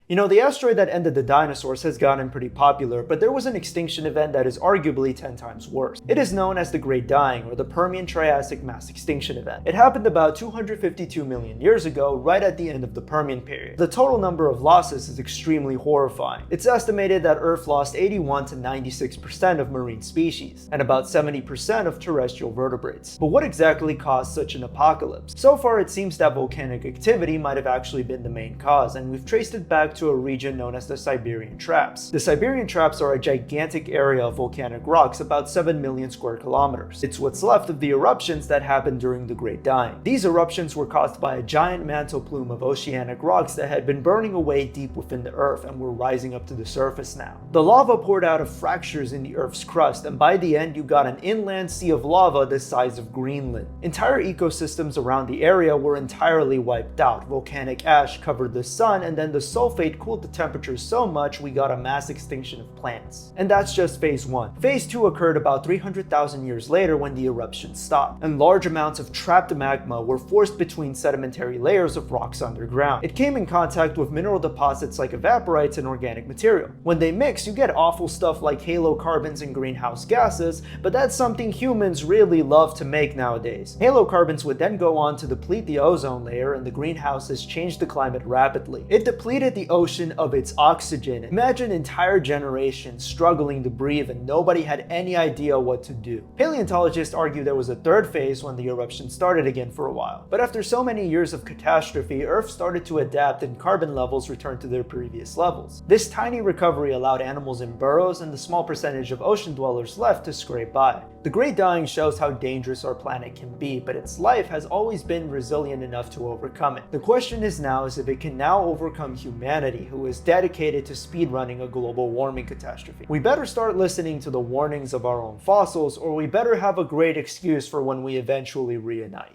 You know, the asteroid that ended the dinosaurs has gotten pretty popular, but there was an extinction event that is arguably 10 times worse. It is known as the Great Dying, or the Permian-Triassic Mass Extinction Event. It happened about 252 million years ago, right at the end of the Permian period. The total number of losses is extremely horrifying. It's estimated that Earth lost 81 to 96% of marine species, and about 70% of terrestrial vertebrates. But what exactly caused such an apocalypse? So far, it seems that volcanic activity might have actually been the main cause, and we've traced it back to a region known as the Siberian Traps. The Siberian Traps are a gigantic area of volcanic rocks about 7 million square kilometers. It's what's left of the eruptions that happened during the Great Dying. These eruptions were caused by a giant mantle plume of oceanic rocks that had been burning away deep within the Earth and were rising up to the surface now. The lava poured out of fractures in the Earth's crust, and by the end you got an inland sea of lava the size of Greenland. Entire ecosystems around the area were entirely wiped out. Volcanic ash covered the sun, and then the sulfate cooled the temperatures so much we got a mass extinction of plants. And that's just phase 1. Phase 2 occurred about 300,000 years later when the eruption stopped, and large amounts of trapped magma were forced between sedimentary layers of rocks underground. It came in contact with mineral deposits like evaporites and organic material. When they mix, you get awful stuff like halocarbons and greenhouse gases, but that's something humans really love to make nowadays. Halocarbons would then go on to deplete the ozone layer, and the greenhouses changed the climate rapidly. It depleted the ocean of its oxygen. Imagine entire generations struggling to breathe and nobody had any idea what to do. Paleontologists argue there was a third phase when the eruption started again for a while. But after so many years of catastrophe, Earth started to adapt and carbon levels returned to their previous levels. This tiny recovery allowed animals in burrows and the small percentage of ocean dwellers left to scrape by. The Great Dying shows how dangerous our planet can be, but its life has always been resilient enough to overcome it. The question is if it can now overcome humanity, who is dedicated to speedrunning a global warming catastrophe. We better start listening to the warnings of our own fossils, or we better have a great excuse for when we eventually reunite.